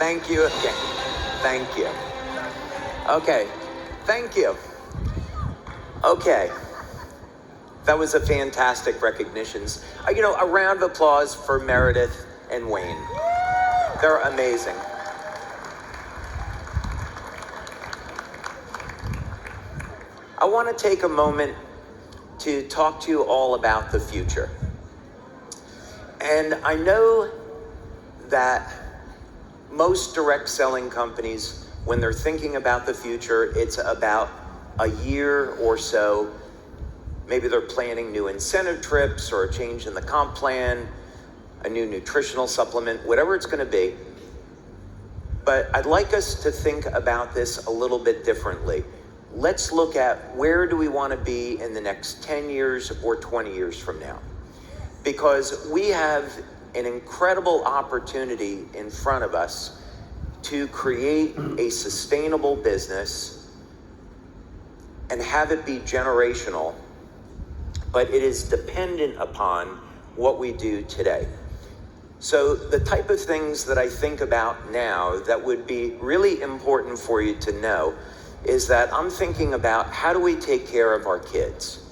Thank you again. Thank you. Okay, thank you. Okay, that was a fantastic recognitions. A round of applause for Meredith and Wayne. They're amazing. I want to take a moment to talk to you all about the future. And I know that most direct selling companies, when they're thinking about the future, it's about a year or so. Maybe they're planning new incentive trips or a change in the comp plan, a new nutritional supplement, whatever it's going to be. But I'd like us to think about this a little bit differently. Let's look at where do we want to be in the next 10 years or 20 years from now? Because we have an incredible opportunity in front of us to create a sustainable business and have it be generational, but it is dependent upon what we do today. So the type of things that I think about now that would be really important for you to know is that I'm thinking about how do we take care of our kids?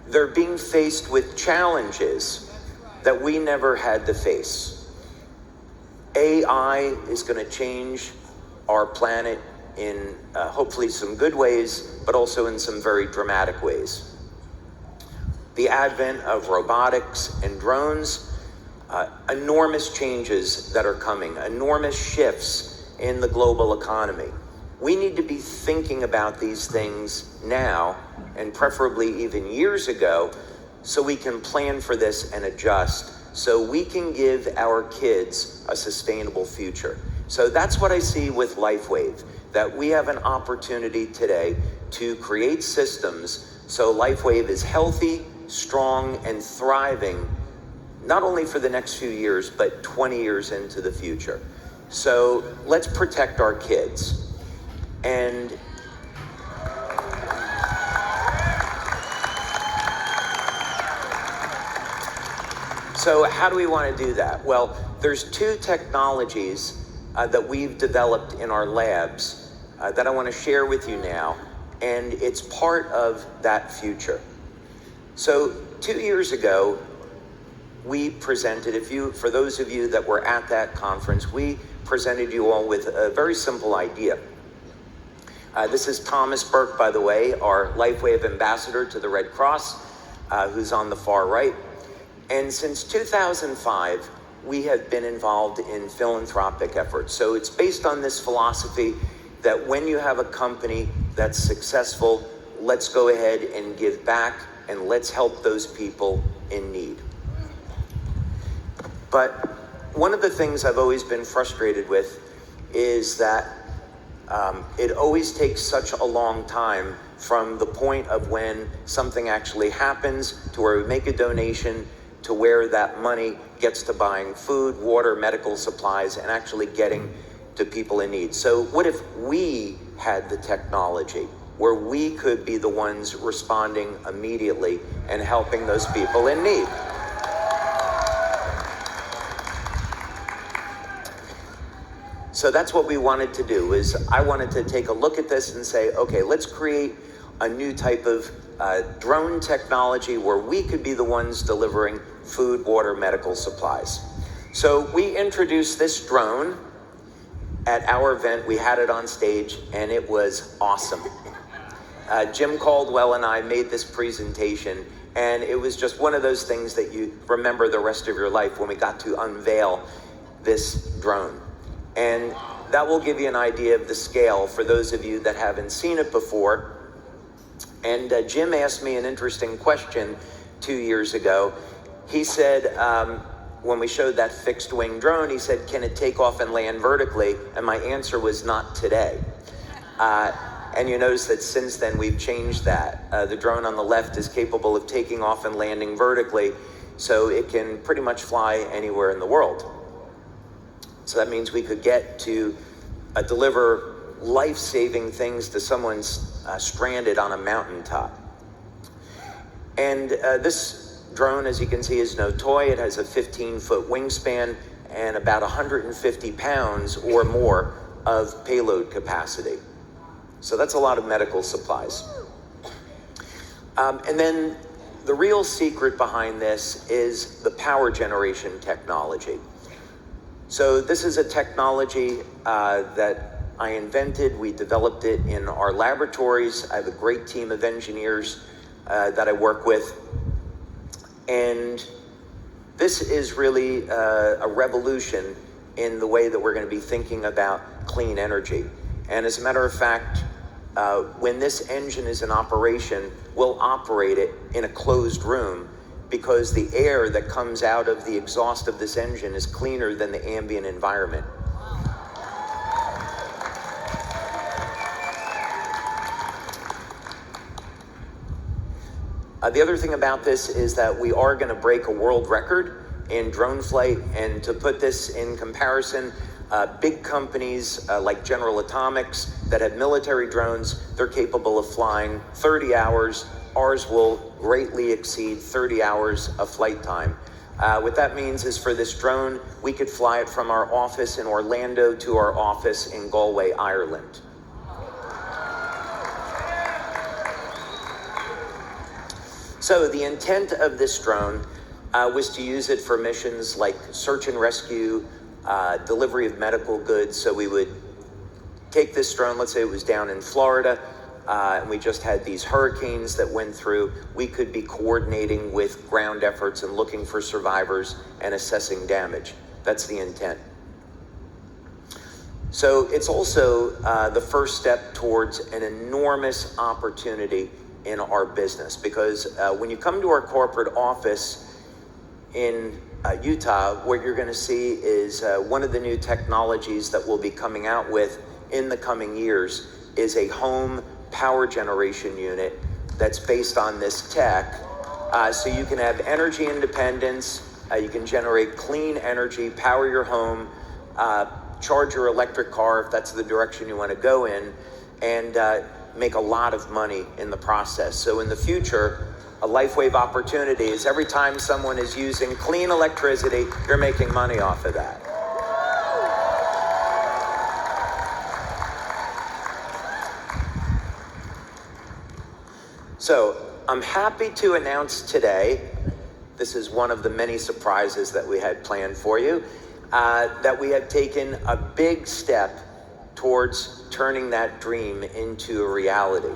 They're being faced with challenges that we never had to face. AI is going to change our planet in hopefully some good ways, but also in some very dramatic ways. The advent of robotics and drones, enormous changes that are coming, enormous shifts in the global economy. We need to be thinking about these things now, and preferably even years ago, so we can plan for this and adjust, so we can give our kids a sustainable future. So that's what I see with Lifewave, that we have an opportunity today to create systems so Lifewave is healthy, strong, and thriving, not only for the next few years, but 20 years into the future. So let's protect our kids. And so how do we want to do that? Well, there's two technologies that we've developed in our labs that I want to share with you now, and it's part of that future. So 2 years ago, we presented, for those of you that were at that conference, we presented you all with a very simple idea. This is Thomas Burke, by the way, our Lifewave ambassador to the Red Cross, who's on the far right. And since 2005, we have been involved in philanthropic efforts. So it's based on this philosophy that when you have a company that's successful, let's go ahead and give back and let's help those people in need. But one of the things I've always been frustrated with is that it always takes such a long time from the point of when something actually happens to where we make a donation to where that money gets to buying food, water, medical supplies, and actually getting to people in need. So what if we had the technology where we could be the ones responding immediately and helping those people in need? So that's what we wanted to do, is I wanted to take a look at this and say, okay, let's create a new type of drone technology where we could be the ones delivering food, water, medical supplies. So we introduced this drone at our event. We had it on stage and it was awesome. Jim Caldwell and I made this presentation, and it was just one of those things that you remember the rest of your life when we got to unveil this drone. And that will give you an idea of the scale for those of you that haven't seen it before. And Jim asked me an interesting question 2 years ago. He said, when we showed that fixed wing drone, he said, can it take off and land vertically? And my answer was not today. And you notice that since then we've changed that. The drone on the left is capable of taking off and landing vertically, so it can pretty much fly anywhere in the world. So that means we could get to deliver life-saving things to someone stranded on a mountaintop. And this drone, as you can see, is no toy. It has a 15-foot wingspan and about 150 pounds or more of payload capacity. So that's a lot of medical supplies. And then the real secret behind this is the power generation technology. So this is a technology that I invented. We developed it in our laboratories. I have a great team of engineers that I work with. And this is really a revolution in the way that we're going to be thinking about clean energy. And as a matter of fact, when this engine is in operation, we'll operate it in a closed room because the air that comes out of the exhaust of this engine is cleaner than the ambient environment. The other thing about this is that we are going to break a world record in drone flight, and to put this in comparison, big companies like General Atomics that have military drones, they're capable of flying 30 hours. Ours will greatly exceed 30 hours of flight time. What that means is for this drone, we could fly it from our office in Orlando to our office in Galway, Ireland. So the intent of this drone was to use it for missions like search and rescue, delivery of medical goods. So we would take this drone, let's say it was down in Florida, and we just had these hurricanes that went through. We could be coordinating with ground efforts and looking for survivors and assessing damage. That's the intent. So it's also the first step towards an enormous opportunity in our business, because when you come to our corporate office in Utah, what you're going to see is one of the new technologies that we'll be coming out with in the coming years is a home power generation unit that's based on this tech. So you can have energy independence, you can generate clean energy, power your home, charge your electric car if that's the direction you want to go in, and make a lot of money in the process. So in the future, a Lifewave opportunity is every time someone is using clean electricity, you're making money off of that. So I'm happy to announce today, this is one of the many surprises that we had planned for you, that we have taken a big step towards turning that dream into a reality.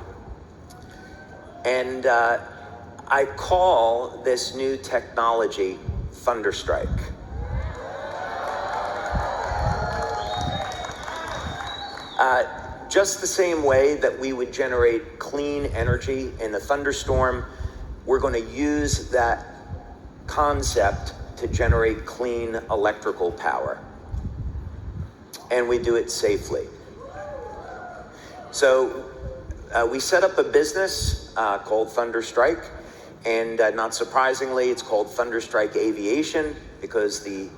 And I call this new technology Thunderstrike. Just the same way that we would generate clean energy in a thunderstorm, we're going to use that concept to generate clean electrical power. And we do it safely. So we set up a business called Thunderstrike, and not surprisingly, it's called Thunderstrike Aviation because the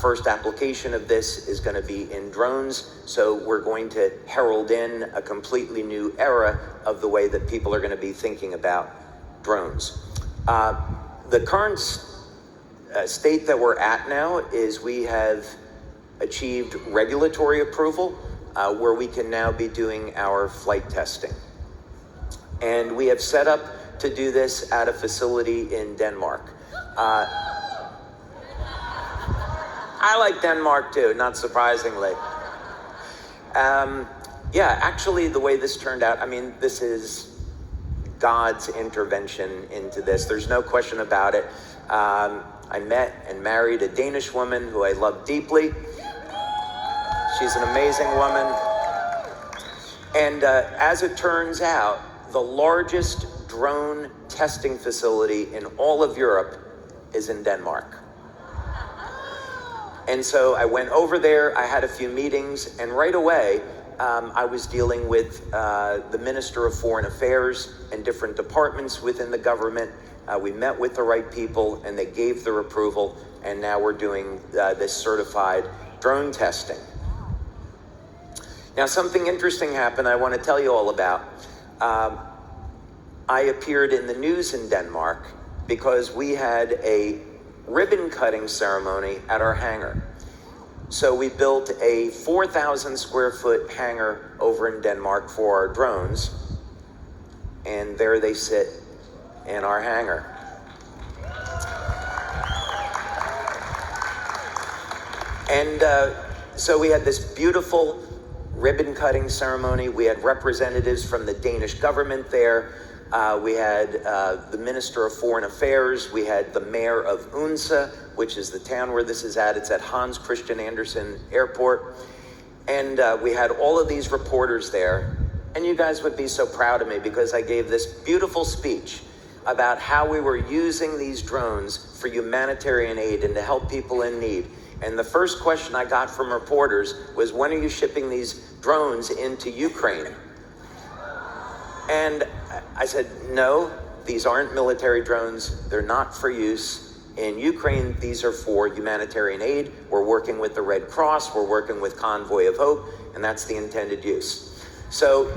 first application of this is going to be in drones. So we're going to herald in a completely new era of the way that people are going to be thinking about drones. The current state that we're at now is we have achieved regulatory approval where we can now be doing our flight testing. And we have set up to do this at a facility in Denmark. I like Denmark too, not surprisingly. Yeah, actually the way this turned out, I mean, this is God's intervention into this. There's no question about it. I met and married a Danish woman who I love deeply. She's an amazing woman. And as it turns out, the largest drone testing facility in all of Europe is in Denmark. And so I went over there, I had a few meetings, and right away, I was dealing with the Minister of Foreign Affairs and different departments within the government. We met with the right people, and they gave their approval, and now we're doing this certified drone testing. Now, something interesting happened I want to tell you all about. I appeared in the news in Denmark because we had a ribbon cutting ceremony at our hangar. So we built a 4,000 square foot hangar over in Denmark for our drones, and there they sit in our hangar. And so we had this beautiful ribbon cutting ceremony. We had representatives from the Danish government there. We had the Minister of Foreign Affairs. We had the mayor of Odense, which is the town where this is at. It's at Hans Christian Andersen Airport. And we had all of these reporters there. And you guys would be so proud of me because I gave this beautiful speech about how we were using these drones for humanitarian aid and to help people in need. And the first question I got from reporters was, when are you shipping these drones into Ukraine? And I said, no, these aren't military drones. They're not for use in Ukraine. These are for humanitarian aid. We're working with the Red Cross. We're working with Convoy of Hope, and that's the intended use. So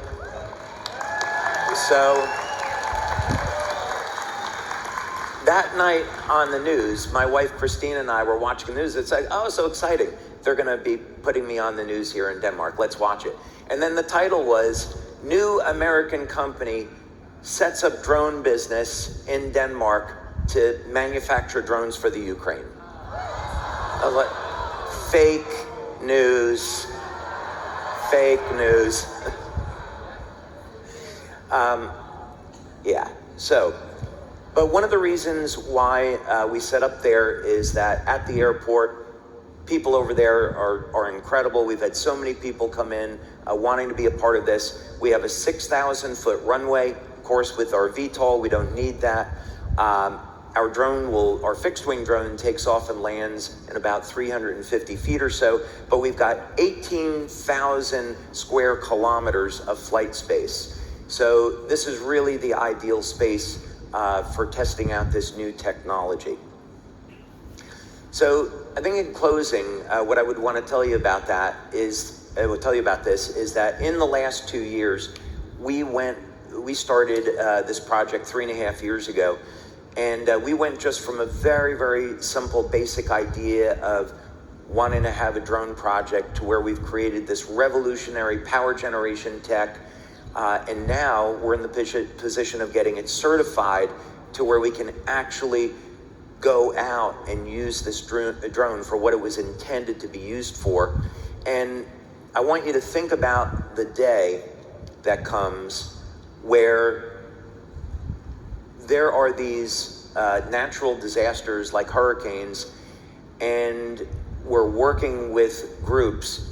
that night on the news, my wife Christina and I were watching the news. It's like, oh, so exciting. They're going to be putting me on the news here in Denmark. Let's watch it. And then the title was, New American Company Sets Up Drone Business in Denmark to Manufacture Drones for the Ukraine. I was like, fake news. Fake news. Yeah, so. But one of the reasons why we set up there is that at the airport, people over there are incredible. We've had so many people come in wanting to be a part of this. We have a 6,000 foot runway. Of course, with our VTOL, we don't need that. Our fixed wing drone takes off and lands in about 350 feet or so, but we've got 18,000 square kilometers of flight space. So this is really the ideal space for testing out this new technology. So I think in closing, what I would want to tell you about that is, is that in the last 2 years, we started this project 3.5 years ago, and we went just from a very, very simple, basic idea of wanting to have a drone project to where we've created this revolutionary power generation tech. And now we're in the position of getting it certified to where we can actually go out and use this drone for what it was intended to be used for. And I want you to think about the day that comes where there are these natural disasters like hurricanes, and we're working with groups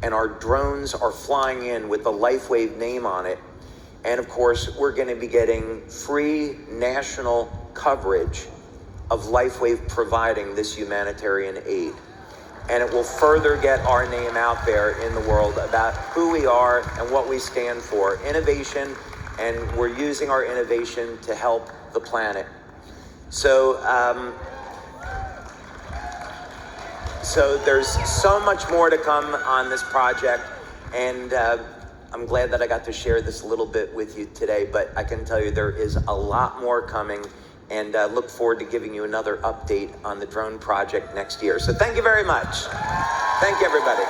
and our drones are flying in with the Lifewave name on it. And of course, we're going to be getting free national coverage of Lifewave providing this humanitarian aid. And it will further get our name out there in the world about who we are and what we stand for. Innovation, and we're using our innovation to help the planet. So there's so much more to come on this project, and I'm glad that I got to share this a little bit with you today, but I can tell you there is a lot more coming, and look forward to giving you another update on the drone project next year. So thank you very much. Thank you, everybody.